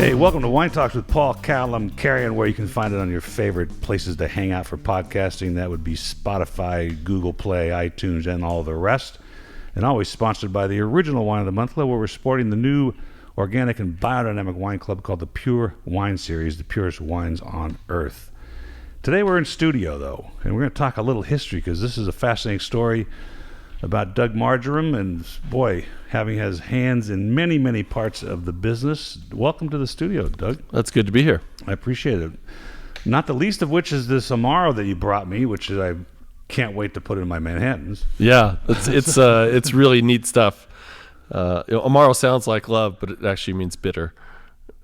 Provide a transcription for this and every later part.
Hey, welcome to Wine Talks with Paul Kalemkiarian, where you can find it on your favorite places to hang out for podcasting. That would be Spotify, Google Play, iTunes, and all the rest. And always sponsored by the original Wine of the Month, where we're sporting the new organic and biodynamic wine club called the Pure Wine Series, the purest wines on earth. Today we're in studio, though, and we're going to talk a little history, because this is a fascinating story about Doug Margerum, and boy, having his hands in many, many parts of the business. Welcome to the studio, Doug. That's good to be here. I appreciate it. Not the least of which is this Amaro that you brought me, which I can't wait to put in my Manhattans. Yeah, it's really neat stuff. Amaro sounds like love, but it actually means bitter.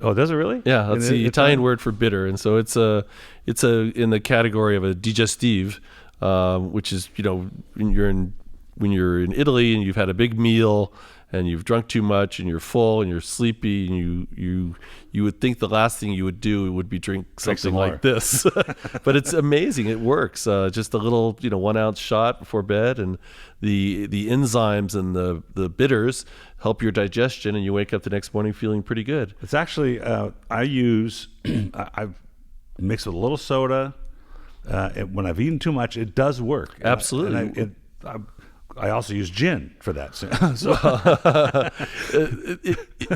Oh, does it really? Yeah, that's the Italian word for bitter, and so it's in the category of a digestive, which is when you're in Italy and you've had a big meal and you've drunk too much and you're full and you're sleepy and you would think the last thing you would do would be drink something like this. But it's amazing. It works. Just a little 1 ounce shot before bed, and the enzymes and the bitters help your digestion, and you wake up the next morning feeling pretty good. It's actually I mix with a little soda. When I've eaten too much, it does work. Absolutely. I also use gin for that.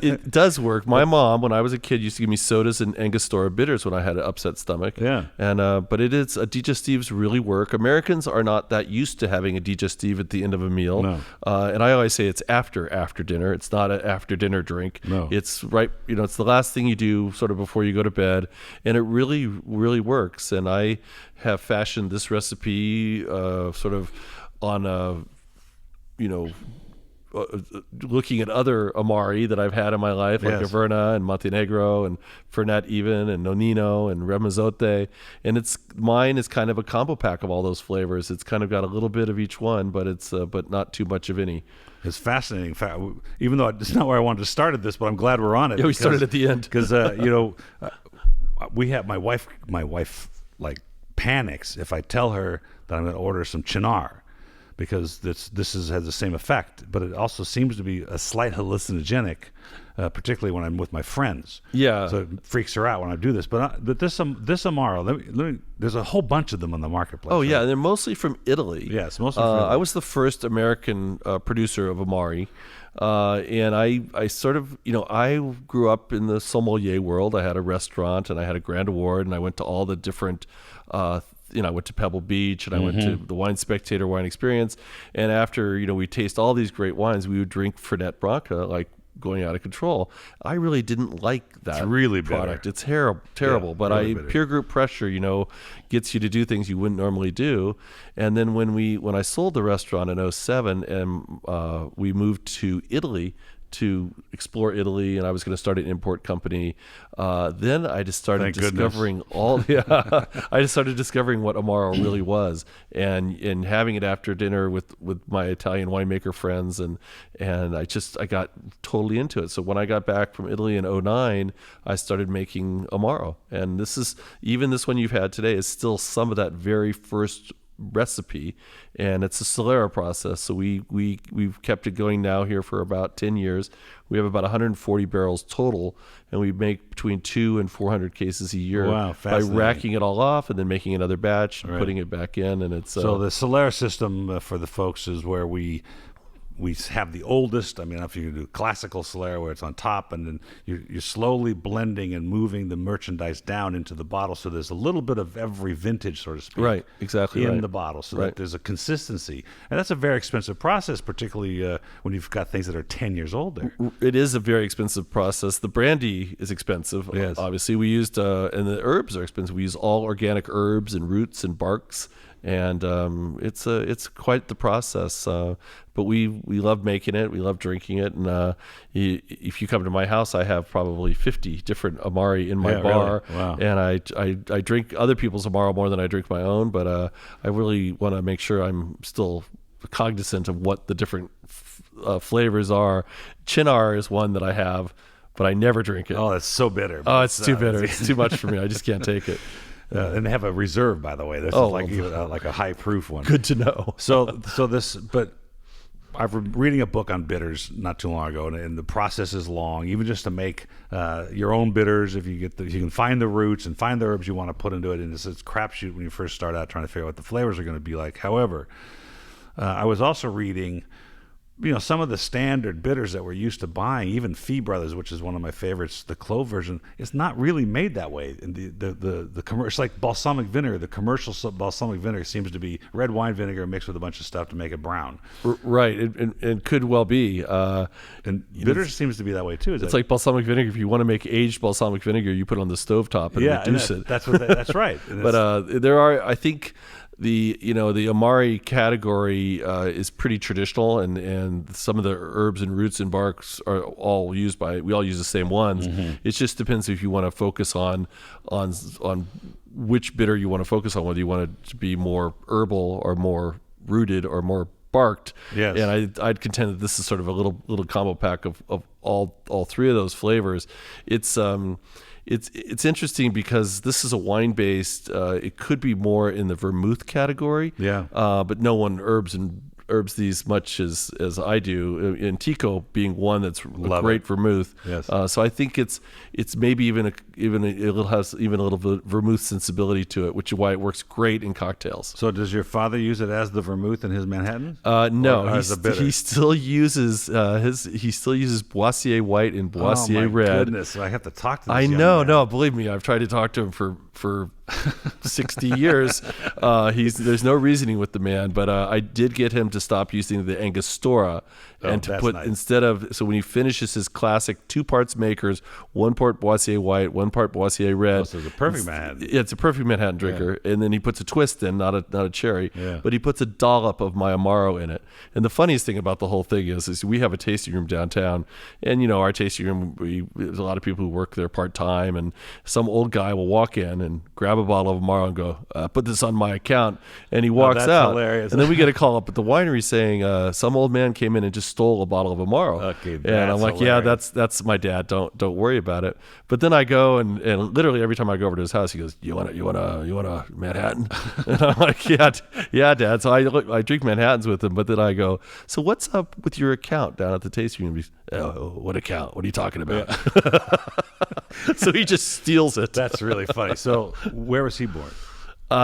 It does work. My mom, when I was a kid, used to give me sodas and Angostura bitters when I had an upset stomach. Yeah. And but digestives really work. Americans are not that used to having a digestive at the end of a meal. No. And I always say it's after dinner. It's not an after dinner drink. No. It's right. It's the last thing you do sort of before you go to bed, and it really, really works. And I have fashioned this recipe sort of on a looking at other Amari that I've had in my life, like Averna and Montenegro and Fernet even and Nonino and Ramazotte, and mine is kind of a combo pack of all those flavors. It's kind of got a little bit of each one, but it's but not too much of any. It's fascinating. Even though it's not where I wanted to start at this, but I'm glad we're on it. Yeah, we started at the end because we have my wife like panics if I tell her that I'm going to order some Cynar, because this has the same effect, but it also seems to be a slight hallucinogenic, particularly when I'm with my friends. Yeah. So it freaks her out when I do this. But this Amaro, there's a whole bunch of them on the marketplace. Oh, yeah, and they're mostly from Italy. Yes, mostly from Italy. I was the first American producer of Amari. And I sort of, I grew up in the sommelier world. I had a restaurant and I had a Grand Award, and I went to all the different I went to Pebble Beach, and I went to the Wine Spectator Wine Experience. And after, we taste all these great wines, we would drink Fernet Branca, like going out of control. I really didn't like that. It's really product. Bitter. It's terrible. Yeah, but really bitter. Peer group pressure, gets you to do things you wouldn't normally do. And then when I sold the restaurant in 2007, and we moved to Italy to explore Italy, and I was going to start an import company. Then I just started discovering I just started discovering what Amaro really was, and having it after dinner with my Italian winemaker friends, and I got totally into it. So when I got back from Italy in 2009, I started making Amaro, and this one you've had today is still some of that very first recipe, and it's a Solera process. So we've kept it going now here for about 10 years. We have about 140 barrels total, and we make between 200 and 400 cases a year. Wow, by racking it all off and then making another batch and putting it back in. And it's so the Solera system for the folks is where we have the oldest. I mean, if you do classical Solera where it's on top, and then you're slowly blending and moving the merchandise down into the bottle, so there's a little bit of every vintage, so to speak, right, exactly, in the bottle, so that there's a consistency. And that's a very expensive process, particularly when you've got things that are 10 years old there. It is a very expensive process. The brandy is expensive. Yes. Obviously, we used and the herbs are expensive. We use all organic herbs and roots and barks. And it's quite the process, but we love making it. We love drinking it, and if you come to my house, I have probably 50 different Amari in my bar. Really? Wow. And I drink other people's Amaro more than I drink my own, but I really want to make sure I'm still cognizant of what the different flavors are. Cynar is one that I have, but I never drink it. Oh, that's so bitter. Oh, it's too bitter. It's too much for me. I just can't take it. And they have a reserve, by the way. This is like a high proof one. Good to know. So this, but I've been reading a book on bitters not too long ago, and the process is long. Even just to make your own bitters, if you can find the roots and find the herbs you want to put into it, and it's crapshoot when you first start out trying to figure out what the flavors are going to be like. However, I was also reading, some of the standard bitters that we're used to buying, even Fee Brothers, which is one of my favorites, the clove version, it's not really made that way. And the commercial, it's like balsamic vinegar. The commercial balsamic vinegar seems to be red wine vinegar mixed with a bunch of stuff to make it brown. Right, and could well be. And bitters seems to be that way too. It's like balsamic vinegar. If you want to make aged balsamic vinegar, you put it on the stovetop and reduce it. That's right. But there are, I think, the Amari category is pretty traditional, and some of the herbs and roots and barks are all used we all use the same ones. Mm-hmm. It just depends if you want to focus on which bitter you want to focus on, whether you want it to be more herbal or more rooted or more barked. Yes. And I'd contend that this is sort of a little combo pack of all three of those flavors. It's interesting because this is a wine based. It could be more in the vermouth category. Yeah. But no one herbs these much as I do. Antico being one that's great vermouth. Yes. So I think it's maybe it has even a little bit vermouth sensibility to it, which is why it works great in cocktails. So does your father use it as the vermouth in his Manhattan? No, he still uses Boissier White and Boissier Red. Oh my goodness, I have to talk to this I young know, man. no, believe me, I've tried to talk to him for 60 years. There's no reasoning with the man, but I did get him to stop using the Angostura and to put nice. So when he finishes his classic 2 parts makers, 1 part Boissier White, 1 part Boissier Red. So it's a perfect Manhattan. Yeah, it's a perfect Manhattan drinker. Yeah. And then he puts a twist in, not a cherry, but he puts a dollop of my Amaro in it. And the funniest thing about the whole thing is we have a tasting room downtown, and our tasting room, there's a lot of people who work there part-time, and some old guy will walk in and grab a bottle of Amaro and go, put this on my account, and he walks that's out. Hilarious. And then we get a call up at the winery saying some old man came in and just stole a bottle of Amaro. Okay, and I'm like, hilarious. that's my dad. Don't worry about it. But then I go and literally every time I go over to his house, he goes, you want a Manhattan? And I'm like, yeah, Dad. So I drink Manhattans with him. But then I go, so what's up with your account down at the tasting room? Oh, what account? What are you talking about? Yeah. So he just steals it. That's really funny. So where was he born?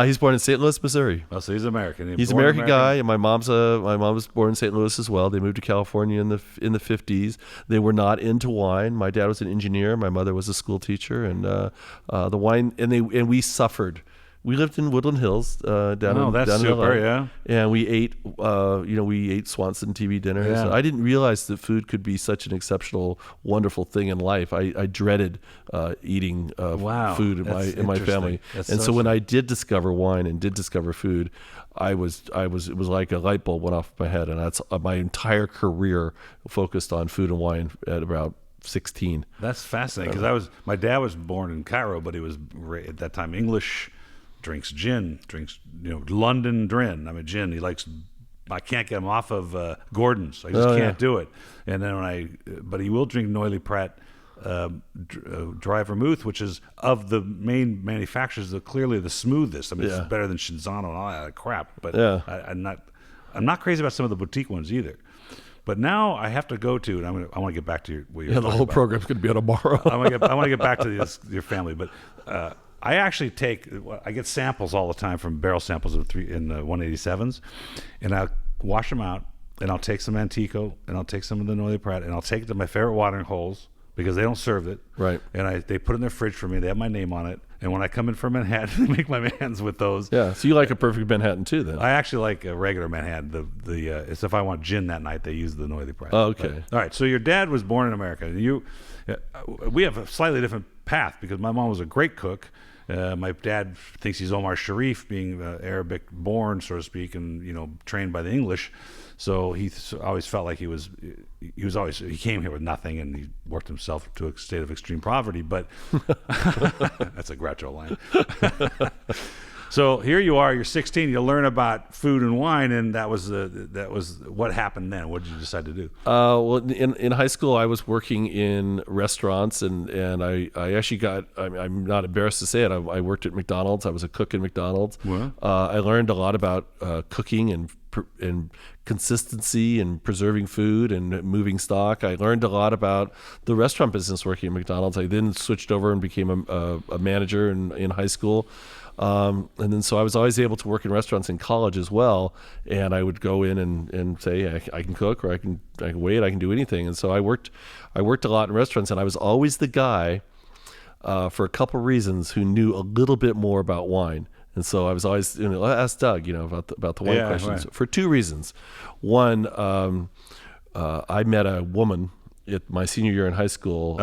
He's born in St. Louis, Missouri. Oh, so he's American. He's an American guy, and my mom was born in St. Louis as well. They moved to California in the 50s. They were not into wine. My dad was an engineer. My mother was a school teacher, and the wine and we suffered. We lived in Woodland Hills down in LA. Yeah. And we ate Swanson TV dinners. Yeah. I didn't realize that food could be such an exceptional, wonderful thing in life. I dreaded eating food in my family. So when I did discover wine and did discover food, it was like a light bulb went off my head, and that's my entire career focused on food and wine at about 16. That's fascinating because my dad was born in Cairo, but he was at that time English. Drinks gin, London Drin. I mean, gin. I can't get him off of Gordon's. I just can't do it. And then but he will drink Noilly Prat dry vermouth, which is of the main manufacturers, clearly the smoothest. I mean, it's better than Cinzano and all that crap. But I'm not crazy about some of the boutique ones either. But now I have to go to, and I want to get back to the whole program's going to be on tomorrow. I want to get back to your family, but. I actually I get samples all the time from barrel samples in the 187s, and I'll wash them out, and I'll take some Antico, and I'll take some of the Noilly Prat, and I'll take it to my favorite watering holes because they don't serve it. Right. And they put it in their fridge for me. They have my name on it. And when I come in for Manhattan, they make my Manhattans with those. Yeah. So you like a perfect Manhattan too, then? I actually like a regular Manhattan. It's if I want gin that night, they use the Noilly Prat. Oh, okay. All right. So your dad was born in America. And we have a slightly different path because my mom was a great cook. My dad thinks he's Omar Sharif, being Arabic born, so to speak, and trained by the English. So he always felt like he came here with nothing, and he worked himself to a state of extreme poverty. But that's a Groucho line. So here you are, you're 16, you learn about food and wine, and that was what happened then. What did you decide to do? Well, in high school, I was working in restaurants, and I actually I'm not embarrassed to say it, I worked at McDonald's. I was a cook in McDonald's. Wow. I learned a lot about cooking and consistency and preserving food and moving stock. I learned a lot about the restaurant business working at McDonald's. I then switched over and became a manager in high school. And then so I was always able to work in restaurants in college as well. And I would go in and say, I can cook, or I can wait, I can do anything. And so I worked a lot in restaurants, and I was always the guy for a couple reasons who knew a little bit more about wine. And so I was always, ask Doug, about the wine questions, right. for two reasons. One, I met a woman at my senior year in high school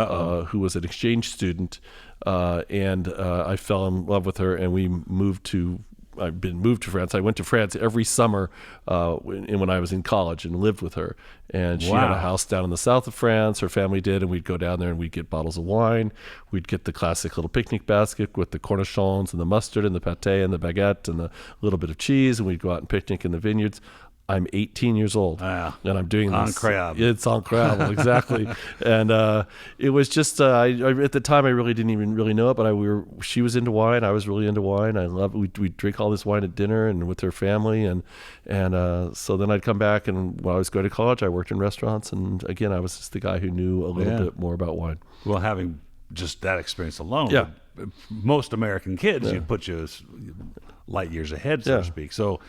who was an exchange student, and I fell in love with her, and we moved to France. I went to France every summer when I was in college and lived with her. And she had a house down in the south of France, her family did, and we'd go down there and we'd get bottles of wine. We'd get the classic little picnic basket with the cornichons and the mustard and the pâté and the baguette and the little bit of cheese, and we'd go out and picnic in the vineyards. I'm 18 years old, and I'm doing this. Incroyable. It's incredible, exactly. And it was just at the time I really didn't even really know it, but she was into wine. I was really into wine. I loved. We'd drink all this wine at dinner and with her family, and so then I'd come back, and when I was going to college, I worked in restaurants, and again, I was just the guy who knew a little bit more about wine. Well, having just that experience alone, Yeah. most American kids, you'd put you light years ahead, so to speak. So.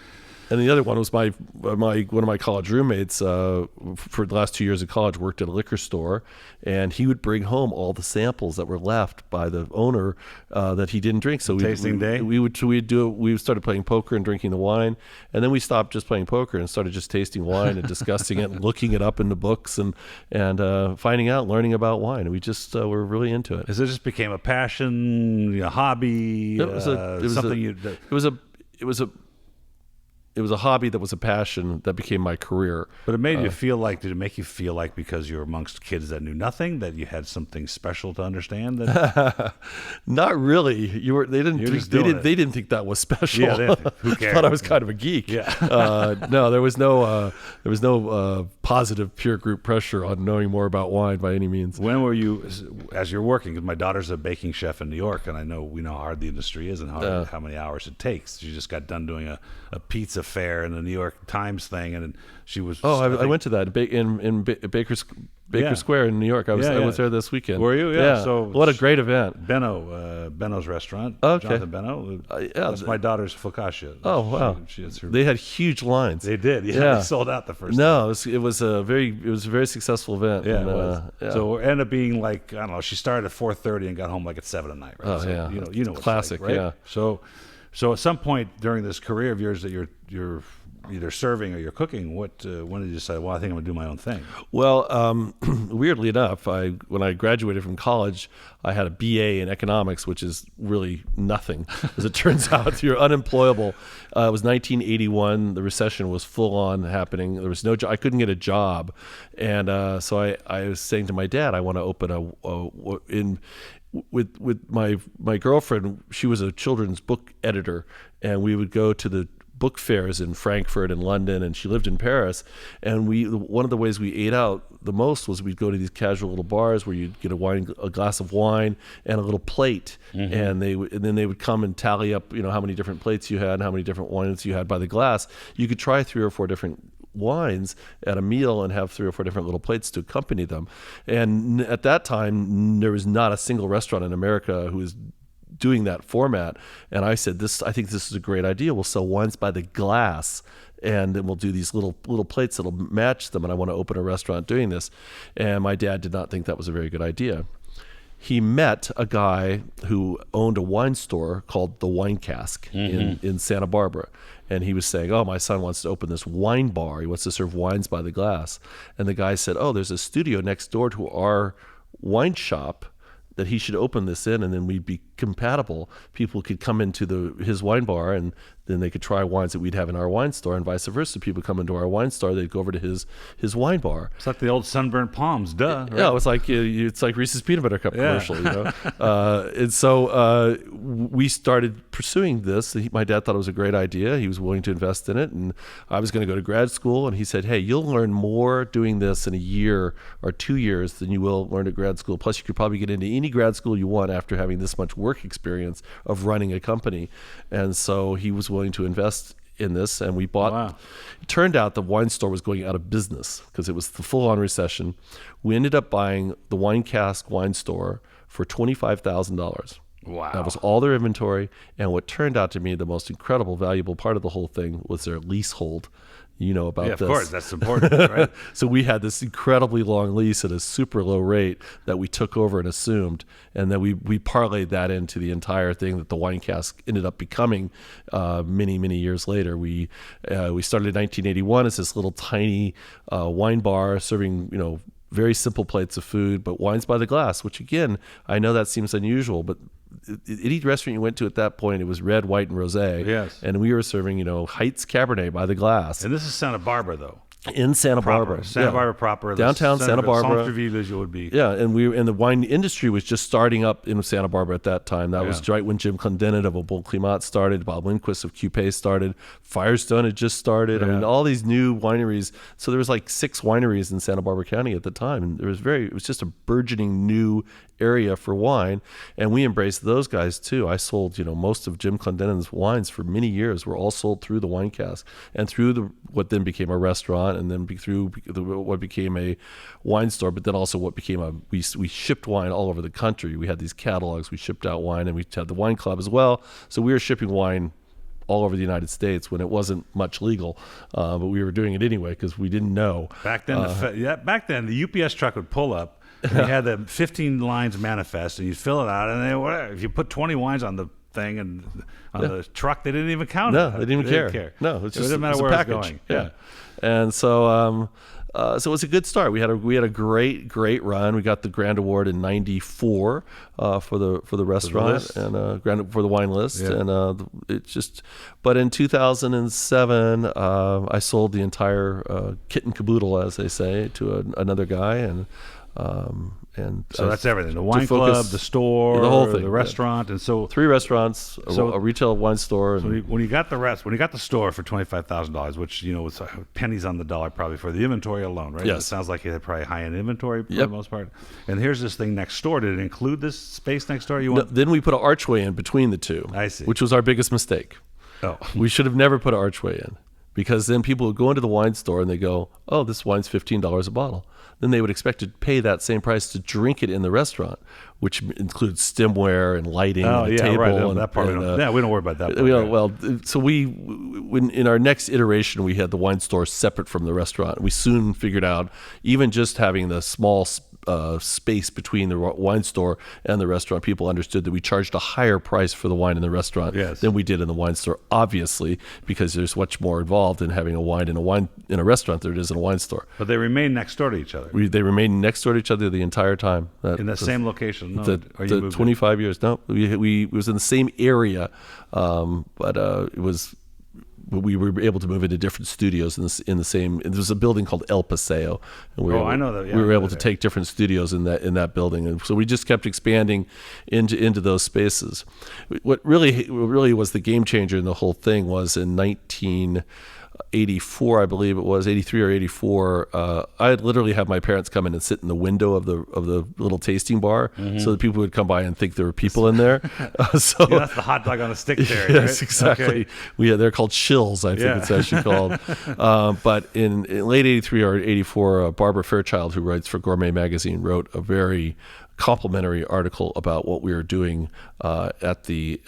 And the other one was one of my college roommates for the last 2 years of college worked at a liquor store, and he would bring home all the samples that were left by the owner that he didn't drink. So tasting day. We started playing poker and drinking the wine, and then we stopped just playing poker and started just tasting wine and discussing it, and looking it up in the books and finding out, learning about wine. And we just were really into it. As it just became a passion, a hobby, It was a hobby that was a passion that became my career. But it made you feel like, did it make you feel like because you were amongst kids that knew nothing, that you had something special to understand? Not really. They didn't think that was special. Yeah, who cares? Thought I was kind of a geek. Yeah. No, there was no positive peer group pressure on knowing more about wine by any means. When were you, as you're working, because my daughter's a baking chef in New York, and we know how hard the industry is and how many hours it takes. She just got done doing a pizza fair in the New York Times thing, and she was. I went to that in Baker Square in New York. I was there this weekend. Were you? Yeah. So what a great event. Benno's restaurant. Okay. Jonathan Benno. That's my daughter's focaccia. Oh wow. They had huge lines. They did. Yeah. They sold out the first. No, it was a very successful event. Yeah. And, it was. So it ended up being like, I don't know. She started at 4:30 and got home like at 7 at night. Right? Oh so, yeah. You know. Classic. Like, right? Yeah. So at some point during this career of yours that you're either serving or you're cooking, when did you decide, well, I think I'm gonna do my own thing? Well, weirdly enough, when I graduated from college, I had a BA in economics, which is really nothing. As it turns out, you're unemployable. It was 1981. The recession was full on happening. There was no job. I couldn't get a job. And so I was saying to my dad, I want to open with my girlfriend. She was a children's book editor, and we would go to the book fairs in Frankfurt and London, and she lived in Paris. And one of the ways we ate out the most was we'd go to these casual little bars where you'd get a glass of wine and a little plate, and then they would come and tally up, how many different plates you had, how many different wines you had by the glass. You could try 3 or 4 different wines at a meal and have 3 or 4 different little plates to accompany them. And at that time, there was not a single restaurant in America who was doing that format. And I said, I think this is a great idea. We'll sell wines by the glass, and then we'll do these little plates that'll match them. And I want to open a restaurant doing this. And my dad did not think that was a very good idea. He met a guy who owned a wine store called The Wine Cask in Santa Barbara. And he was saying, my son wants to open this wine bar. He wants to serve wines by the glass. And the guy said, there's a studio next door to our wine shop that he should open this in, and then we'd be compatible, people could come into his wine bar and then they could try wines that we'd have in our wine store, and vice versa. People come into our wine store, they'd go over to his wine bar. It's like the old sunburnt palms, duh. Right? Yeah, it's like Reese's peanut butter cup commercial, And so we started pursuing this. My dad thought it was a great idea. He was willing to invest in it, and I was going to go to grad school. And he said, "Hey, you'll learn more doing this in a year or 2 years than you will learn at grad school. Plus, you could probably get into any grad school you want after having this much work experience of running a company." And so he was willing to invest in this, and we bought. Wow. It turned out the wine store was going out of business because it was the full-on recession. We ended up buying the Wine Cask wine store for $25,000. Wow. That was all their inventory, and what turned out to be the most incredible, valuable part of the whole thing was their leasehold. You know about this. Yeah, of course, that's important, right? So we had this incredibly long lease at a super low rate that we took over and assumed, and then we parlayed that into the entire thing that the Wine Cask ended up becoming many years later. We started in 1981 as this little tiny wine bar serving, very simple plates of food, but wines by the glass, which again, I know that seems unusual, but any restaurant you went to at that point, it was red, white, and rosé. Yes. And we were serving, Heights Cabernet by the glass. And this is Santa Barbara, though. In Santa Barbara. Santa Barbara proper. Downtown Santa Barbara. Centre-ville as you would be. Yeah, and the wine industry was just starting up in Santa Barbara at that time. That was right when Jim Clendenin of Bon Climat started, Bob Lindquist of Cupé started, Firestone had just started. I mean, all these new wineries. So there was like 6 wineries in Santa Barbara County at the time, and it was just a burgeoning new area for wine, and we embraced those guys too. I sold, most of Jim Clendenin's wines for many years were all sold through the Wine Cask and through what then became a restaurant, and then through what became a wine store, but then also what became we shipped wine all over the country. We had these catalogs, we shipped out wine, and we had the wine club as well. So we were shipping wine all over the United States when it wasn't much legal, but we were doing it anyway because we didn't know. Back then, the UPS truck would pull up. And you had the 15 lines manifest, and you fill it out, and then whatever. If you put 20 wines on the thing and on the truck, they didn't even count it. No, they didn't even care. No, it didn't matter where it was going. Yeah. And so so it was a good start. We had a great run. We got the Grand Award in '94 for the restaurant and for the wine list. Yeah. And but in 2007, I sold the entire kit and caboodle, as they say, to another guy, and so that's everything: the wine club, the store, the whole thing, the restaurant, and so 3 restaurants, a retail wine store. So when you got the store for $25,000, which was pennies on the dollar probably for the inventory alone, right? Yes. It sounds like you had probably high-end inventory for the most part. And here's this thing next door. Did it include this space next door? Then we put an archway in between the two. I see. Which was our biggest mistake. Oh, we should have never put an archway in, because then people would go into the wine store and they go, "Oh, this wine's $15 a bottle." Then they would expect to pay that same price to drink it in the restaurant, which includes stemware and lighting and a table. Right. And that part we don't worry about that part. Well, so when in our next iteration, we had the wine store separate from the restaurant. We soon figured out, even just having the small space between the wine store and the restaurant, people understood that we charged a higher price for the wine in the restaurant than we did in the wine store, obviously, because there's much more involved in having a wine in a restaurant than it is in a wine store. But they remain next door to each other. They remained next door to each other the entire time. In the same location? No, the 25 years. No, we was in the same area, but it was. We were able to move into different studios in the same. There was a building called El Paseo, and I know that. Yeah, we were able to take different studios in that building, and so we just kept expanding into those spaces. What really was the game changer in the whole thing was in 1984, I believe it was 83 or 84. I'd literally have my parents come in and sit in the window of the little tasting bar, so that people would come by and think there were people in there. So that's the hot dog on a stick there. Yes, right? exactly. Okay. They're called shills, I think it's actually called. But in late 83 or 84, Barbara Fairchild, who writes for Gourmet Magazine, wrote a very complimentary article about what we were doing at the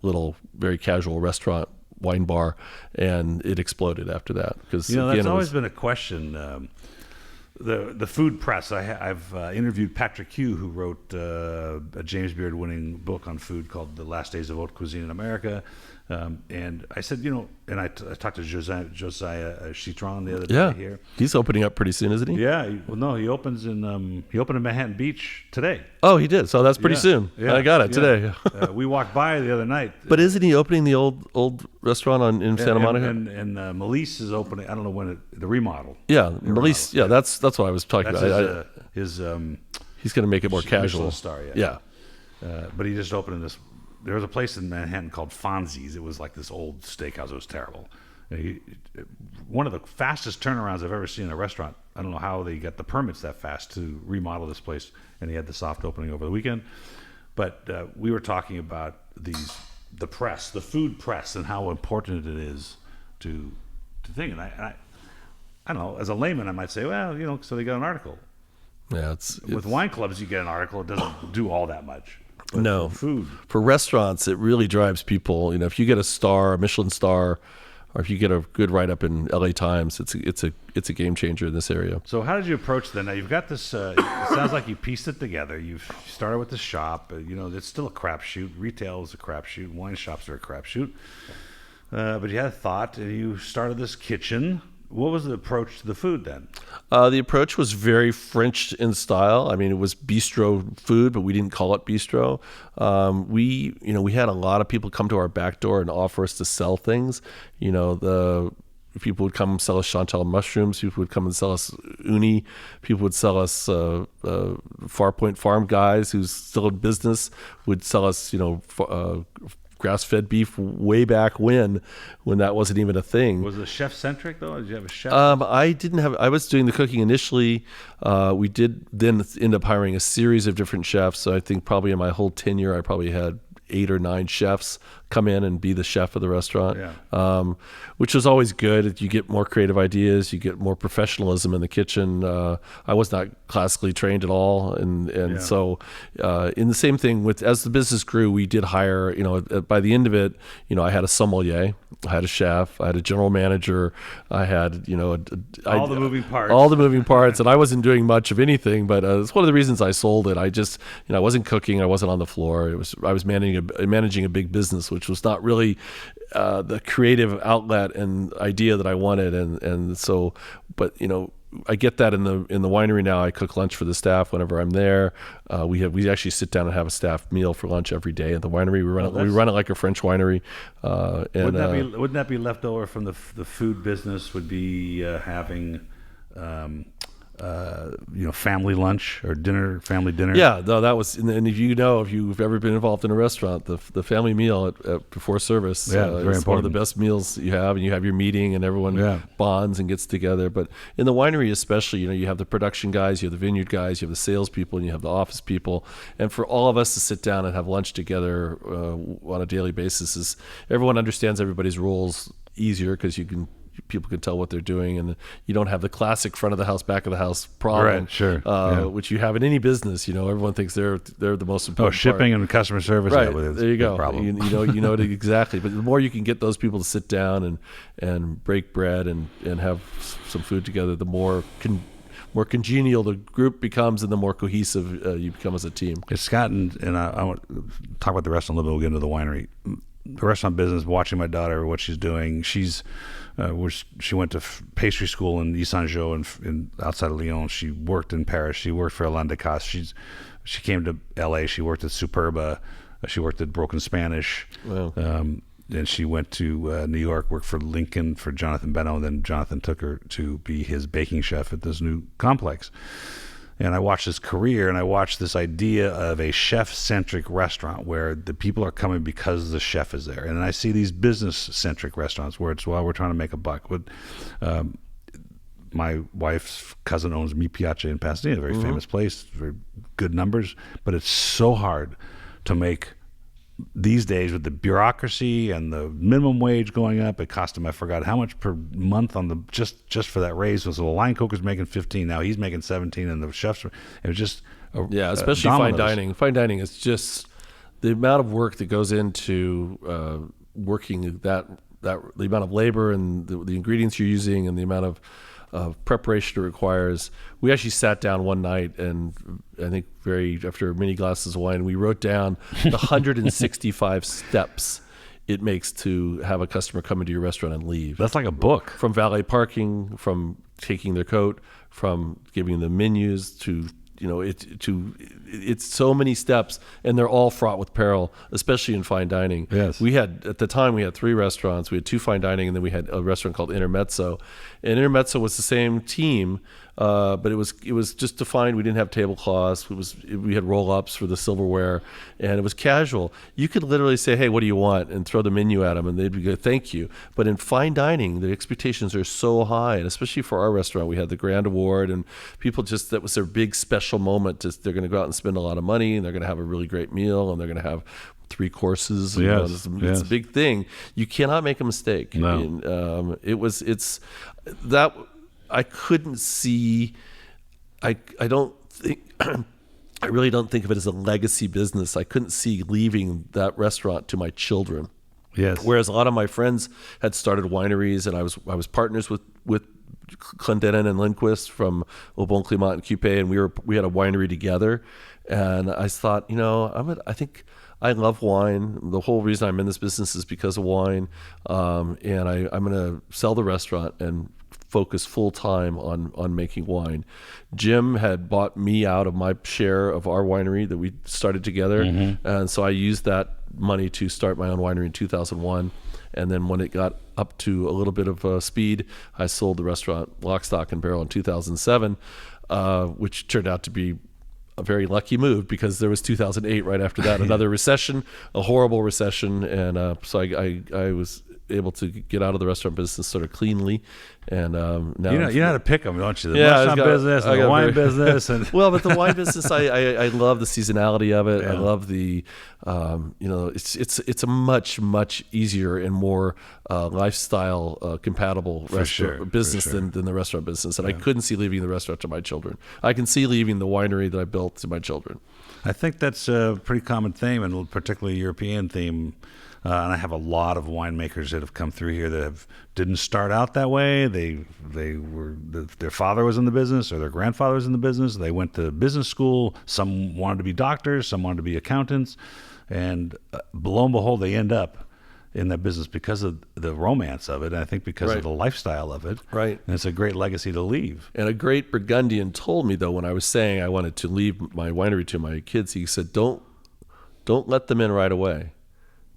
little very casual restaurant wine bar, and it exploded after that. Because that's always been a question. The food press. I've interviewed Patrick Hugh, who wrote a James Beard winning book on food called The Last Days of Haute Cuisine in America. And I said, and I talked to Josiah Citron the other Yeah. day here. He's opening up pretty soon, isn't he? Yeah. He opens he opened in Manhattan Beach today. Oh, he did. So that's pretty soon. Yeah. I got it today. We walked by the other night. But isn't he opening the old restaurant in Santa Monica? And Melise is opening. I don't know when the remodel. Yeah, Melise. Yeah, that's what I was talking That's about. his He's going to make it more casual. Michelin star. Yeah. But he just opened in this. There was a place in Manhattan called Fonzie's. It was like this old steakhouse. It was terrible. One of the fastest turnarounds I've ever seen in a restaurant. I don't know how they got the permits that fast to remodel this place. And he had the soft opening over the weekend. But we were talking about the food press, and how important it is to think. And I don't know. As a layman, I might say, well, so they got an article. Yeah, With wine clubs, you get an article. It doesn't do all that much. But no, for food. For restaurants, it really drives people. If you get a Michelin star, or if you get a good write-up in LA Times, it's a game changer in this area. So how did you approach that? Now you've got this. It sounds like you pieced it together. You've started with the shop. It's still a crapshoot. Retail is a crapshoot. Wine shops are a crapshoot. But you had a thought, and you started this kitchen. What was the approach to the food then? The approach was very French in style. I mean, it was bistro food, but we didn't call it bistro. We had a lot of people come to our back door and offer us to sell things. The people would come sell us Chantal mushrooms. People would come and sell us uni. People would sell us Farpoint Farm guys who's still in business would sell us, grass-fed beef way back when that wasn't even a thing. Was it chef-centric, though? Did you have a chef? I was doing the cooking initially. We did then end up hiring a series of different chefs. So I think probably in my whole tenure, I probably had 8 or 9 chefs come in and be the chef of the restaurant, which was always good. You get more creative ideas, you get more professionalism in the kitchen. I was not classically trained at all, and so in the same thing as the business grew, we did hire. By the end of it, I had a sommelier, I had a chef, I had a general manager, I had all the moving parts, and I wasn't doing much of anything. But it's one of the reasons I sold it. I just I wasn't cooking, I wasn't on the floor. I was managing a big business, which was not really the creative outlet and idea that I wanted, and so, but I get that in the winery now. I cook lunch for the staff whenever I'm there. We actually sit down and have a staff meal for lunch every day at the winery. We run it like a French winery. Wouldn't that be left over from the food business? Would be having family lunch or family dinner. Yeah, no, that was, and if you've ever been involved in a restaurant, the family meal before service is important. one of the best meals you have, and you have your meeting and everyone bonds and gets together. But in the winery especially, you have the production guys, you have the vineyard guys, you have the salespeople, and you have the office people. And for all of us to sit down and have lunch together on a daily basis, is everyone understands everybody's roles easier, because people can tell what they're doing, and you don't have the classic front of the house, back of the house problem, right? Sure, which you have in any business. Everyone thinks they're the most important. Shipping part. and customer service. Right, there you go. Problem. You know it exactly. But the more you can get those people to sit down and break bread and have some food together, the more congenial the group becomes, and the more cohesive you become as a team. It's gotten, and I want to talk about the restaurant a little bit. We'll get into the winery. The restaurant business, watching my daughter, what she's doing. She went to pastry school in Saint-Jean in outside of Lyon. She worked in Paris. She worked for Alain Decausse. She came to LA. She worked at Superba. She worked at Broken Spanish. Wow. Then she went to New York, worked for Lincoln for Jonathan Beno. And then Jonathan took her to be his baking chef at this new complex. And I watched his career, and I watched this idea of a chef-centric restaurant where the people are coming because the chef is there. And I see these business-centric restaurants where it's, we're trying to make a buck. But my wife's cousin owns Mi Piace in Pasadena, a very famous place, very good numbers. But it's so hard to make these days with the bureaucracy and the minimum wage going up. It cost him, I forgot how much per month on the just for that raise. So the line cooker's making 15 now, he's making 17, and the chefs, it was just especially fine dining. Fine dining is just the amount of work that goes into working that the amount of labor and the ingredients you're using and the amount of preparation it requires. We actually sat down one night, and I think after many glasses of wine, we wrote down the 165 steps it makes to have a customer come into your restaurant and leave. That's like a book. From valet parking, from taking their coat, from giving them menus to, it's so many steps, and they're all fraught with peril, especially in fine dining. Yes. At the time we had 3 restaurants. We had 2 fine dining, and then we had a restaurant called Intermezzo. And Intermezzo was the same team, but it was just defined. We didn't have tablecloths. We had roll-ups for the silverware, and it was casual. You could literally say, "Hey, what do you want?" and throw the menu at them, and they'd go, "Thank you." But in fine dining, the expectations are so high, and especially for our restaurant, we had the Grand Award, and people that was their big special moment. They're going to go out and spend a lot of money, and they're going to have a really great meal, and they're going to have 3 courses. Yes, it's a big thing. You cannot make a mistake. No. And, it's that I couldn't see. I don't think. I really don't think of it as a legacy business. I couldn't see leaving that restaurant to my children. Yes. Whereas a lot of my friends had started wineries, and I was partners with Clendenin and Lindquist from Au Bon Climat and Cupé, and we had a winery together. And I thought, I think I love wine. The whole reason I'm in this business is because of wine. And I'm going to sell the restaurant and focus full time on making wine. Jim had bought me out of my share of our winery that we started together. Mm-hmm. And so I used that money to start my own winery in 2001. And then when it got up to a little bit of speed, I sold the restaurant lock, stock, and barrel in 2007, which turned out to be a very lucky move because there was 2008 right after that, another recession, a horrible recession. And so I was able to get out of the restaurant business sort of cleanly. And now you know how to pick them, don't you? The Yeah, restaurant business and the wine business. And well, but the wine business, I love the seasonality of it. Yeah. I love the, it's a much easier and more lifestyle compatible business than the restaurant business. And I couldn't see leaving the restaurant to my children. I can see leaving the winery that I built to my children. I think that's a pretty common theme, and particularly European theme. And I have a lot of winemakers that have come through here that didn't start out that way. Their father was in the business or their grandfather was in the business. They went to business school. Some wanted to be doctors. Some wanted to be accountants. And lo and behold, they end up in that business because of the romance of it. And I think because of the lifestyle of it. Right. And it's a great legacy to leave. And a great Burgundian told me, though, when I was saying I wanted to leave my winery to my kids, he said, don't let them in right away.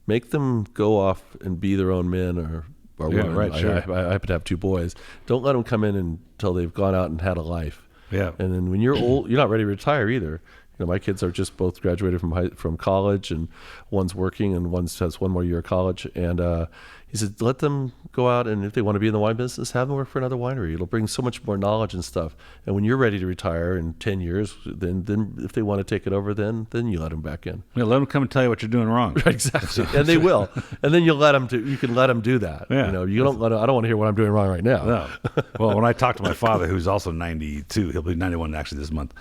Make them go off and be their own men or women. Right, sure. I happen to have 2 boys. Don't let them come in until they've gone out and had a life. Yeah. And then when you're old, you're not ready to retire either. My kids are just both graduated from college, and one's working and one has 1 more year of college. And he said, let them go out, and if they want to be in the wine business, have them work for another winery. It'll bring so much more knowledge and stuff. And when you're ready to retire in 10 years, then if they want to take it over, then you let them back in. Yeah, let them come and tell you what you're doing wrong. Right, exactly. And they will. And then you can let them do that. Yeah. You don't let them, I don't want to hear what I'm doing wrong right now. No. Well, when I talk to my father, who's also 92, he'll be 91 actually this month,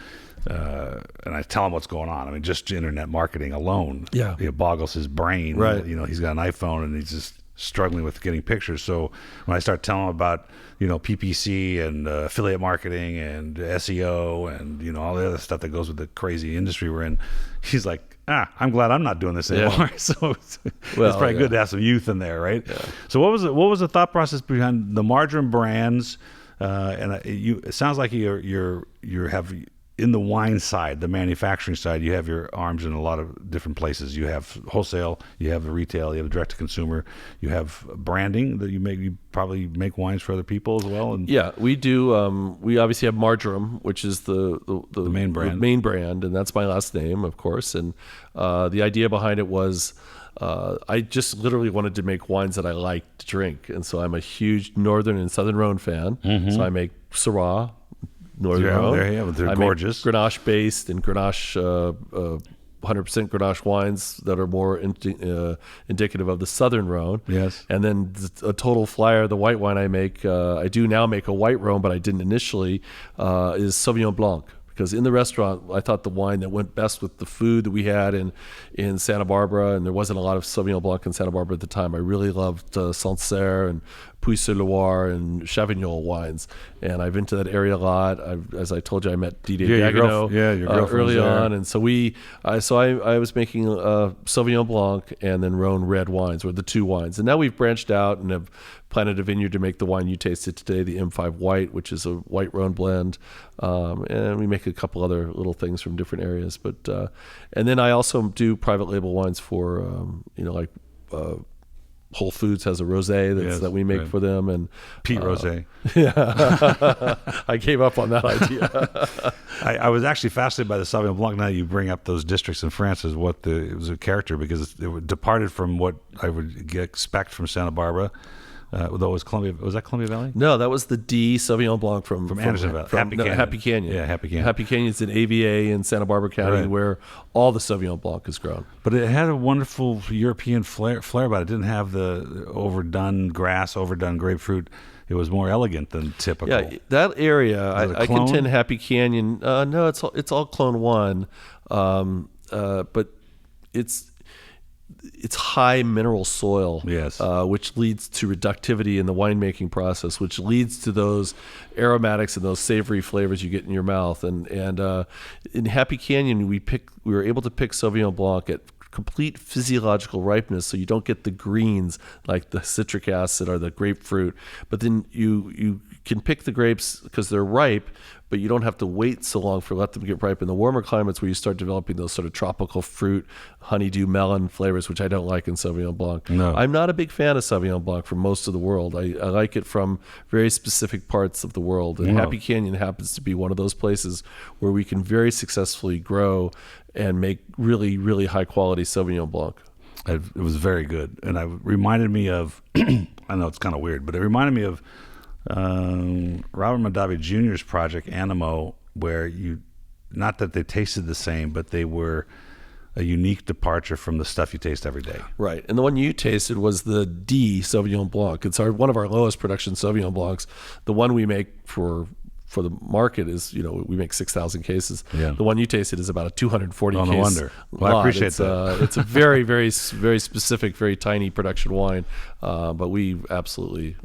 and I tell him what's going on. I mean, just internet marketing alone, it boggles his brain. Right. He's got an iPhone and he's just struggling with getting pictures. So when I start telling him about, PPC and affiliate marketing and SEO and, all the other stuff that goes with the crazy industry we're in, he's like, I'm glad I'm not doing this anymore. Yeah. So it's probably good to have some youth in there, right? Yeah. So what was the thought process behind the Margerum brands? And it sounds like you have in the wine side, the manufacturing side, you have your arms in a lot of different places. You have wholesale, you have the retail, you have direct to consumer, you have branding that you probably make wines for other people as well. And yeah, we do. We obviously have Margerum, which is the main brand. The main brand, and that's my last name, of course. And the idea behind it was I just literally wanted to make wines that I like to drink, and so I'm a huge Northern and Southern Rhone fan. Mm-hmm. So I make Syrah. Northern Rhone. They're gorgeous. Grenache based and Grenache, 100% Grenache wines that are more indicative of the Southern Rhone. Yes. And then a total flyer, the white wine I make, I do now make a white Rhone, but I didn't initially, is Sauvignon Blanc. Because in the restaurant, I thought the wine that went best with the food that we had in Santa Barbara, and there wasn't a lot of Sauvignon Blanc in Santa Barbara at the time. I really loved Sancerre and Puy-sur-Loire and Sauvignon wines. And I've been to that area a lot. As I told you, I met Didier your Gaggenau girlfriend early was there. on. And so I was making Sauvignon Blanc and then Rhone red wines, or the two wines. And now we've branched out and have planted a vineyard to make the wine you tasted today, the M5 White, which is a white Rhone blend. And we make a couple other little things from different areas. But and then I also do private label wines for, Whole Foods has a rosé that we make for them, and Pete Rosé. Yeah, I gave up on that idea. I was actually fascinated by the Sauvignon Blanc. Now you bring up those districts in France as it was a character, because it departed from what I would expect from Santa Barbara. Though it was Columbia, was that Columbia Valley? No, that was the D Sauvignon Blanc from Anderson Valley. Happy Canyon. Yeah, Happy Canyon. Happy Canyon's in AVA in Santa Barbara County, where all the Sauvignon Blanc is grown. But it had a wonderful European flair about it. It didn't have the overdone grass, overdone grapefruit. It was more elegant than typical. Yeah, that area, I contend Happy Canyon. No, it's all Clone 1, but it's high mineral soil, yes, which leads to reductivity in the winemaking process, which leads to those aromatics and those savory flavors you get in your mouth. And in Happy Canyon, we were able to pick Sauvignon Blanc at complete physiological ripeness, so you don't get the greens like the citric acid or the grapefruit. But then you can pick the grapes because they're ripe, but you don't have to wait so long for let them get ripe in the warmer climates, where you start developing those sort of tropical fruit, honeydew melon flavors, which I don't like in Sauvignon Blanc. No. I'm not a big fan of Sauvignon Blanc from most of the world. I like it from very specific parts of the world. And Happy Canyon happens to be one of those places where we can very successfully grow and make really, really high quality Sauvignon Blanc. It was very good. And it reminded me of, I know it's kind of weird, but it reminded me of Robert Mondavi Jr.'s project Animo, where not that they tasted the same, but they were a unique departure from the stuff you taste every day. Right. And the one you tasted was the D Sauvignon Blanc. It's one of our lowest production Sauvignon Blancs. The one we make for the market is, we make 6,000 cases. Yeah. The one you tasted is about a 240 case. No wonder. Well, I appreciate that. It's a very, very, very specific, very tiny production wine. But we absolutely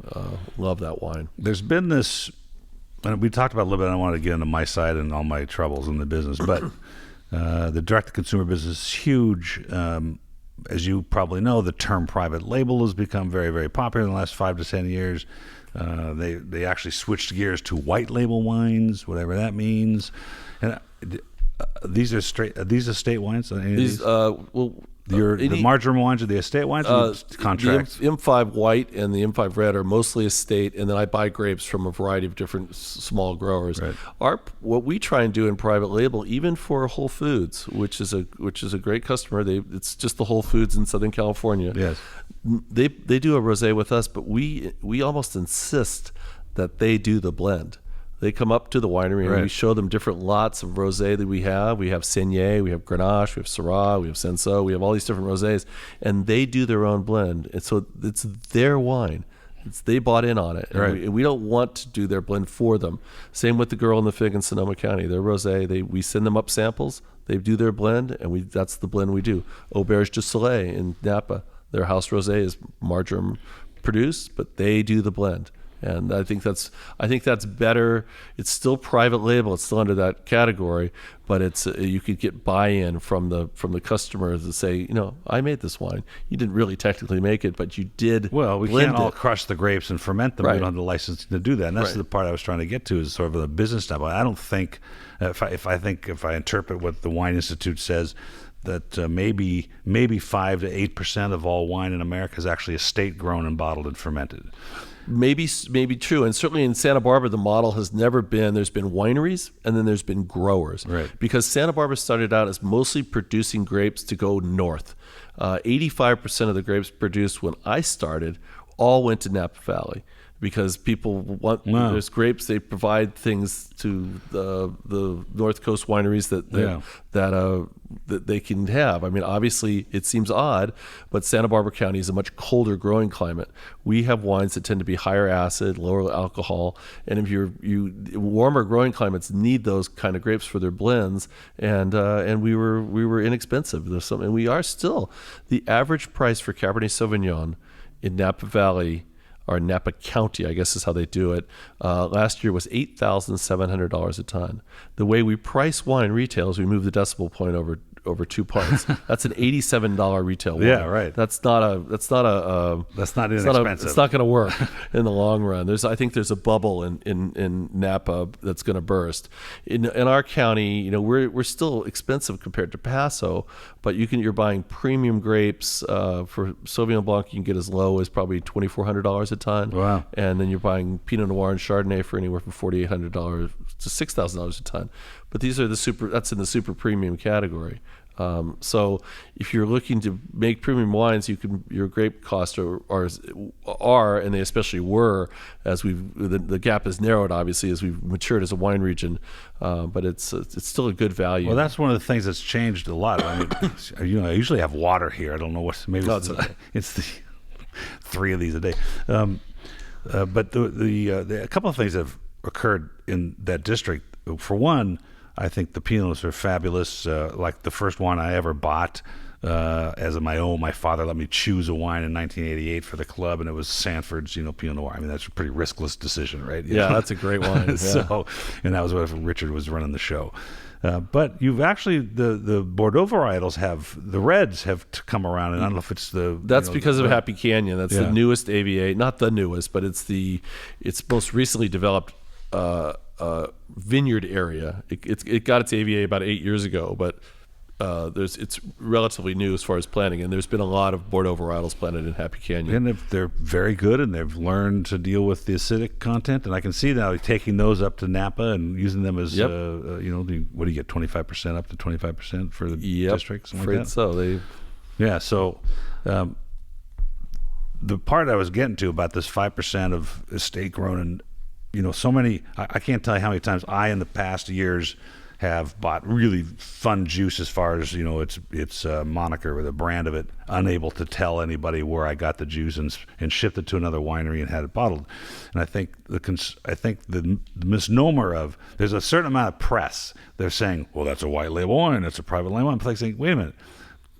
love that wine. There's been this, and we talked about it a little bit, I don't want to get into my side and all my troubles in the business, but the direct-to-consumer business is huge. As you probably know, the term private label has become very, very popular in the last 5 to 10 years. They actually switched gears to white label wines, whatever that means. And these are estate wines. The Margerum Wines are the estate wines. Contracts. The M5 White and the M5 Red are mostly estate, and then I buy grapes from a variety of different small growers. Right. What we try and do in private label, even for Whole Foods, which is a great customer, it's just the Whole Foods in Southern California. Yes. They do a rosé with us, but we almost insist that they do the blend. They come up to the winery and we show them different lots of rosé that we have. We have Saignée, we have Grenache, we have Syrah, we have Cinsault, we have all these different rosés, and they do their own blend. And so it's their wine. They bought in on it. And we don't want to do their blend for them. Same with the Girl and the Fig in Sonoma County. Their rosé, we send them up samples, they do their blend, and that's the blend we do. Auberge du Soleil in Napa, their house rosé is Margerum produced, but they do the blend. And I think that's better. It's still private label. It's still under that category, but it's you could get buy-in from the customer to say, I made this wine. You didn't really technically make it, but you did. Well, we can't all crush the grapes and ferment them. Right. We don't have the license to do that. And that's the part I was trying to get to, is sort of the business standpoint. I don't think if I interpret what the Wine Institute says, that maybe 5 to 8% of all wine in America is actually estate grown and bottled and fermented. Maybe true. And certainly in Santa Barbara, the model has never been, there's been wineries and then there's been growers. Right. Because Santa Barbara started out as mostly producing grapes to go north. 85% of the grapes produced when I started all went to Napa Valley, because people want, there's grapes, they provide things to the North Coast wineries that they can have. I mean, obviously it seems odd, but Santa Barbara County is a much colder growing climate. We have wines that tend to be higher acid, lower alcohol, and if warmer growing climates need those kind of grapes for their blends, and we were inexpensive. There's something, and we are still. The average price for Cabernet Sauvignon in Napa Valley or Napa County, I guess is how they do it, last year was $8,700 a ton. The way we price wine retail is we move the decimal point over 2 parts. That's an $87 retail wine. Yeah, right. That's not inexpensive. It's not going to work in the long run. I think there's a bubble in Napa that's going to burst. In our county, we're still expensive compared to Paso, but you're buying premium grapes for Sauvignon Blanc. You can get as low as probably $2,400 a ton. Wow. And then you're buying Pinot Noir and Chardonnay for anywhere from $4,800 to $6,000 a ton. But these are that's in the super premium category. So if you're looking to make premium wines, your grape costs are, and they especially were, as the gap has narrowed obviously as we've matured as a wine region, but it's still a good value. Well, that's one of the things that's changed a lot. I mean, I usually have water here. I don't know it's the 3 of these a day. But a couple of things have occurred in that district. For one, I think the Pinots are fabulous. Like the first wine I ever bought as my own, my father let me choose a wine in 1988 for the club, and it was Sanford's, Pinot Noir. I mean, that's a pretty riskless decision, right? That's a great wine. So, and that was when Richard was running the show. But you've actually the Bordeaux varietals the reds have come around, and I don't know if it's that's because of Happy Canyon. That's the newest AVA, not the newest, but it's most recently developed vineyard area. It got its AVA about 8 years ago, but it's relatively new as far as planting, and there's been a lot of Bordeaux varietals planted in Happy Canyon. And they're very good, and they've learned to deal with the acidic content, and I can see now taking those up to Napa and using them as, what do you get, 25% up to 25% for the district? Something like that? So so the part I was getting to about this 5% of estate grown, and so many, I can't tell you how many times I in the past years have bought really fun juice as far as its moniker or the brand of it, unable to tell anybody where I got the juice, and shipped it to another winery and had it bottled. And I think the misnomer of there's a certain amount of press. They're saying, well, that's a white label wine, it's a private label wine. It's like saying, wait a minute.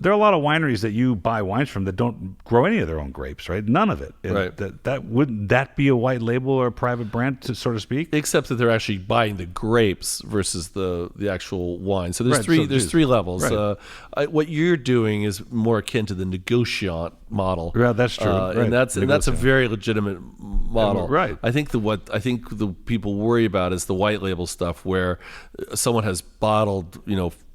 There are a lot of wineries that you buy wines from that don't grow any of their own grapes, right? None of it. Right. Wouldn't that be a white label or a private brand, so to speak? Except that they're actually buying the grapes versus the actual wine. So there's three levels. Right. What you're doing is more akin to the negociant model. Yeah, that's true. And that's a very legitimate model. Right. I think the people worry about is the white label stuff where someone has bottled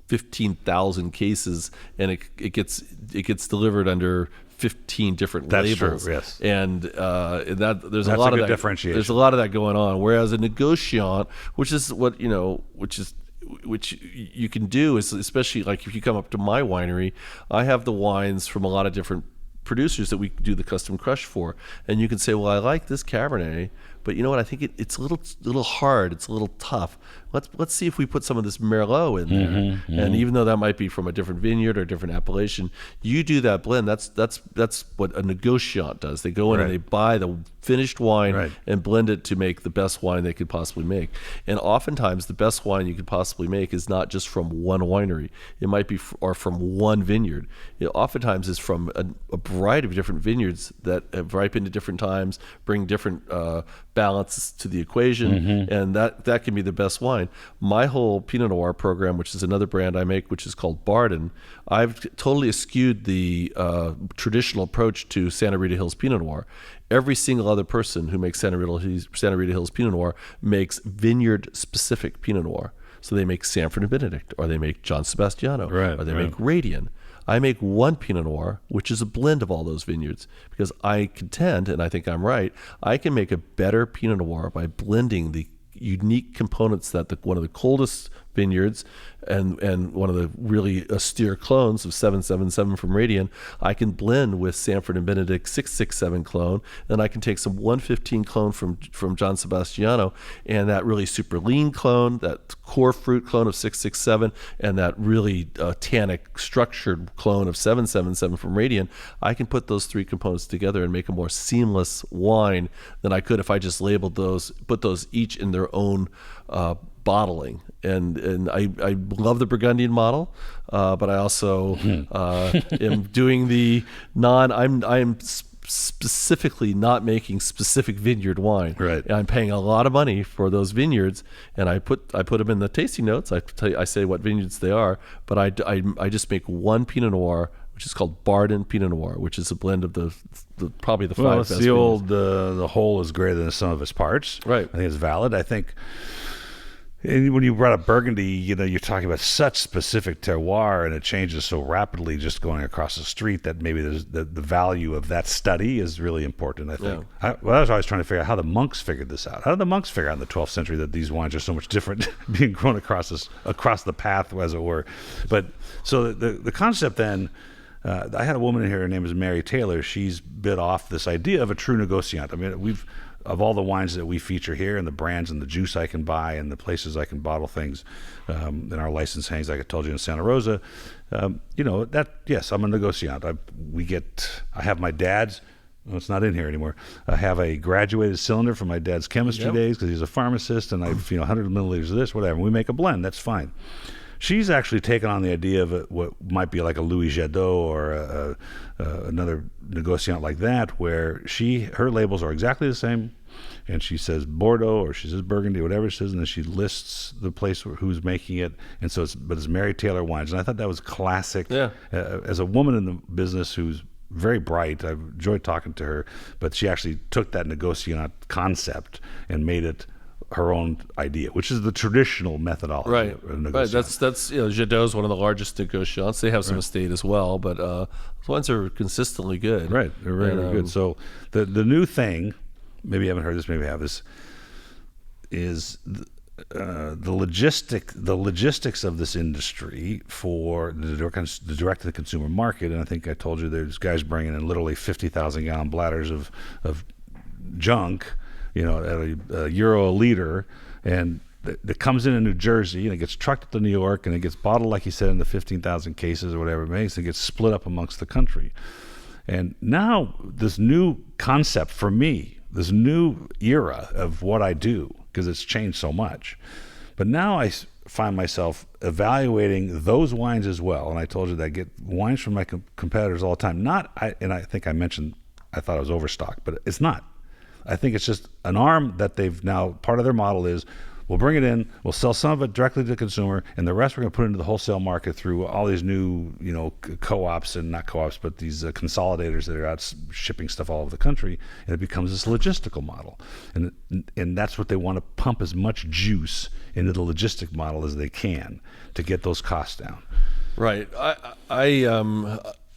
15,000 cases, and it gets delivered under 15 different labels. That's true. Yes. And there's a lot of that differentiation. There's a lot of that going on. Whereas a negociant, which you can do, is especially like if you come up to my winery, I have the wines from a lot of different producers that we do the custom crush for, and you can say, well, I like this Cabernet, but you know what? I think it's a little hard. It's a little tough. Let's see if we put some of this Merlot in there. Mm-hmm. And even though that might be from a different vineyard or a different appellation, you do that blend. That's what a negociant does. They go in and they buy the finished wine and blend it to make the best wine they could possibly make. And oftentimes, the best wine you could possibly make is not just from one winery. It might be or from one vineyard. It oftentimes is from a variety of different vineyards that have ripened at different times, bring different balance to the equation, and that can be the best wine. My whole Pinot Noir program, which is another brand I make, which is called Barden, I've totally eschewed the traditional approach to Santa Rita Hills Pinot Noir. Every single other person who makes Santa Rita Hills Pinot Noir makes vineyard-specific Pinot Noir. So they make Sanford and Benedict, or they make John Sebastiano, or they make Radian. I make one Pinot Noir, which is a blend of all those vineyards, because I contend, and I think I'm right, I can make a better Pinot Noir by blending the unique components that one of the coldest vineyards and one of the really austere clones of 777 from Radian, I can blend with Sanford and Benedict 667 clone, and I can take some 115 clone from John Sebastiano, and that really super lean clone, that core fruit clone of 667, and that really tannic structured clone of 777 from Radian. I can put those three components together and make a more seamless wine than I could if I just labeled those, put those each in their own bottling. And I love the Burgundian model, but I also am doing the I am specifically not making specific vineyard wine. Right. And I'm paying a lot of money for those vineyards, and I put them in the tasting notes. I say what vineyards they are, but I just make one Pinot Noir, which is called Barden Pinot Noir, which is a blend of the probably the five it's best the vineyards. old the whole is greater than the sum of its parts. Right. I think it's valid. I think and when you brought up Burgundy, you're talking about such specific terroir, and it changes so rapidly just going across the street that maybe the value of that study is really important, I think. Yeah. I was always trying to figure out how the monks figured this out. How did the monks figure out in the 12th century that these wines are so much different being grown across the path, as it were? But so the concept then, I had a woman in here, her name is Mary Taylor. She's bit off this idea of a true negociant. I mean, of all the wines that we feature here and the brands and the juice I can buy and the places I can bottle things, in our license hangs, like I told you, in Santa Rosa, yes, I'm a negociant. I have my dad's, well, it's not in here anymore. I have a graduated cylinder from my dad's chemistry days because he's a pharmacist, and I've 100 milliliters of this, whatever. We make a blend. That's fine. She's actually taken on the idea of what might be like a Louis Jadot or another negociant like that, where her labels are exactly the same, and she says Bordeaux or she says Burgundy, whatever it says, and then she lists the place who's making it, and so it's Mary Taylor Wines, and I thought that was classic. Yeah. As a woman in the business who's very bright, I've enjoyed talking to her, but she actually took that negociant concept and made it her own idea, which is the traditional methodology. Right. Of negociant. Right. That's Jadot's one of the largest negociants. They have some estate as well, but those wines are consistently good. Right. They're very, very good. So the new thing, maybe you haven't heard this, maybe you have this, is the logistics of this industry for the direct to the consumer market. And I think I told you there's guys bringing in literally 50,000 gallon bladders of junk, at a euro a liter, and that comes in New Jersey, and it gets trucked to New York, and it gets bottled, like you said, into 15,000 cases or whatever it makes, and gets split up amongst the country. And now this new concept for me, this new era of what I do, because it's changed so much. But now I find myself evaluating those wines as well. And I told you that I get wines from my competitors all the time. And I think I mentioned I thought it was overstocked, but it's not. I think it's just an arm that they've now, part of their model is, we'll bring it in, we'll sell some of it directly to the consumer, and the rest we're going to put into the wholesale market through all these new, co-ops, and not co-ops, but these consolidators that are out shipping stuff all over the country, and it becomes this logistical model. And that's what they want to pump as much juice into the logistic model as they can to get those costs down. Right.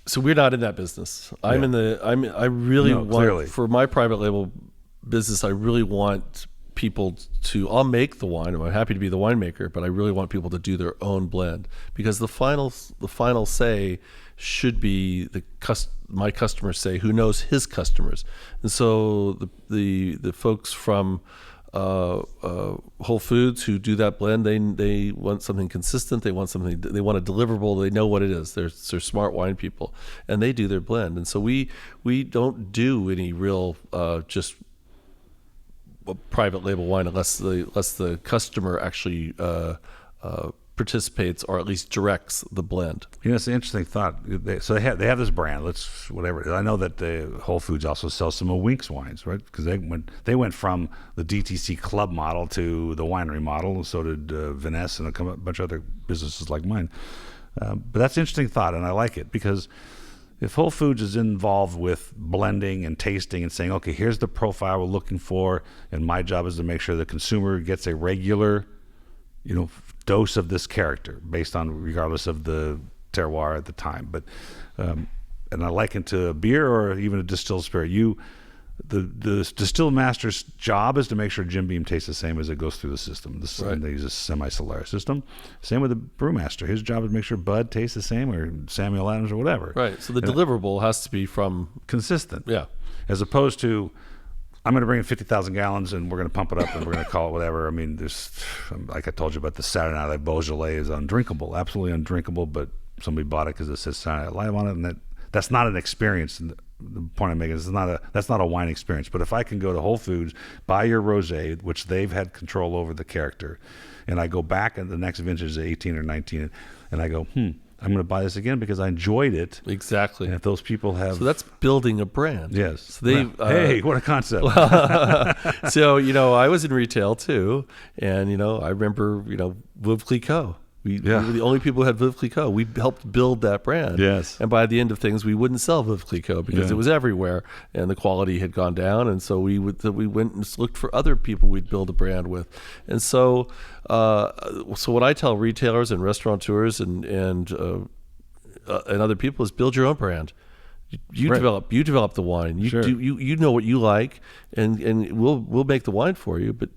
So we're not in that business. I really want, clearly. For my private label business, I really want people I'll make the wine. I'm happy to be the winemaker, but I really want people to do their own blend, because the final say should be my customers say, who knows his customers. And so the folks from Whole Foods who do that blend, they want something consistent. They want a deliverable. They know what it is. They're smart wine people, and they do their blend. And so we don't do any real just private label wine unless the customer actually participates or at least directs the blend. It's an interesting thought. They have this brand. Whatever it is. I know that Whole Foods also sells some of Wink's wines, right? Because they went from the DTC club model to the winery model, and so did Vanessa and a bunch of other businesses like mine. But that's an interesting thought, and I like it, because if Whole Foods is involved with blending and tasting and saying, okay, here's the profile we're looking for, and my job is to make sure the consumer gets a regular, dose of this character based on regardless of the terroir at the time. But and I liken to a beer or even a distilled spirit. The distilled master's job is to make sure Jim Beam tastes the same as it goes through the system. Right. They use a semi-Solaris system. Same with the brewmaster. His job is to make sure Bud tastes the same, or Samuel Adams, or whatever. Right. So the deliverable has to be from consistent. Yeah. As opposed to, I'm going to bring in 50,000 gallons and we're going to pump it up and we're going to call it whatever. I mean, there's, like I told you about the Saturday Night Live Beaujolais is undrinkable, absolutely undrinkable, but somebody bought it because it says Saturday Night Live on it, and that's not an experience. The point I'm making is that's not a wine experience. But if I can go to Whole Foods, buy your rosé, which they've had control over the character, and I go back at the next vintage, 18 or 19, and I go, I'm going to buy this again because I enjoyed it. Exactly. And if those people have... So that's building a brand. Yes. So they, hey, what a concept. So, I was in retail too. And, I remember, Veuve Clicquot. We were the only people who had Veuve Clicquot. We helped build that brand. Yes. And by the end of things, we wouldn't sell Veuve Clicquot because it was everywhere and the quality had gone down. And so we went and looked for other people we'd build a brand with. And so what I tell retailers and restaurateurs and other people is build your own brand. You develop the wine. You know what you like, and we'll make the wine for you. But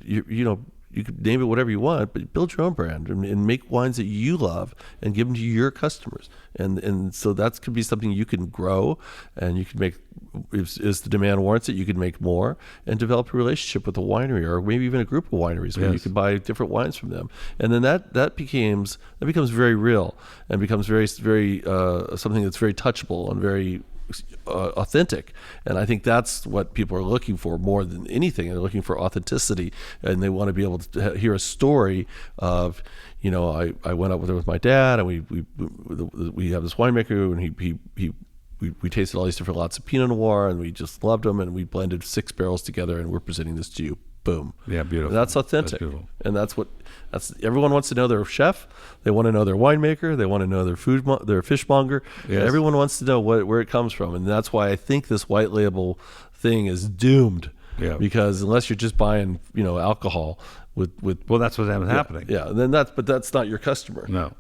you can name it whatever you want, but build your own brand and make wines that you love and give them to your customers. And so that could be something you can grow, and you can make, if the demand warrants it, you can make more and develop a relationship with a winery or maybe even a group of wineries where you can buy different wines from them. And then that becomes very real and becomes very, very something that's very touchable and very authentic. And I think that's what people are looking for more than anything. They're looking for authenticity, and they want to be able to hear a story of, I went up there with my dad, and we have this winemaker, and we tasted all these different lots of Pinot Noir, and we just loved them, and we blended 6 barrels together, and we're presenting this to you. Boom. Yeah, beautiful. And that's authentic. That's beautiful. And everyone wants to know their chef. They want to know their winemaker. They want to know their fishmonger. Yes. Everyone wants to know where it comes from. And that's why I think this white label thing is doomed. Yeah. Because unless you're just buying, alcohol with well, that's what's happening. Yeah. And then that's not your customer. No.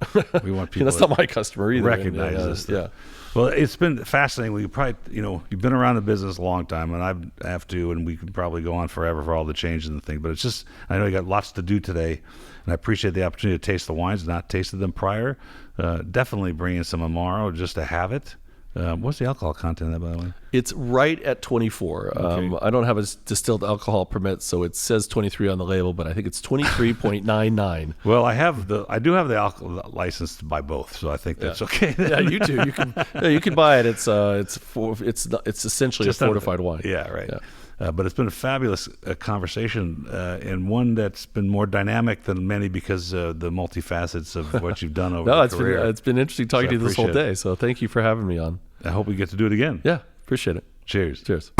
We want people that's not my customer either. Recognize this. Yeah. Well, it's been fascinating. We probably, you've been around the business a long time, and I have to, and we could probably go on forever for all the changes and the thing. But it's just, I know you got lots to do today, and I appreciate the opportunity to taste the wines. Not tasted them prior. Definitely bring in some Amaro just to have it. What's the alcohol content of that, by the way? It's right at 24. Okay. I don't have a distilled alcohol permit, so it says 23 on the label, but I think it's 23.99. Well, I do have the alcohol license to buy both, so I think that's okay. Yeah, you do. You can buy it. It's essentially just a fortified wine. Yeah, right. Yeah. But it's been a fabulous conversation, and one that's been more dynamic than many because of the multifacets of what you've done over the career. It's been interesting talking to you this whole day, so thank you for having me on. I hope we get to do it again. Yeah, appreciate it. Cheers. Cheers.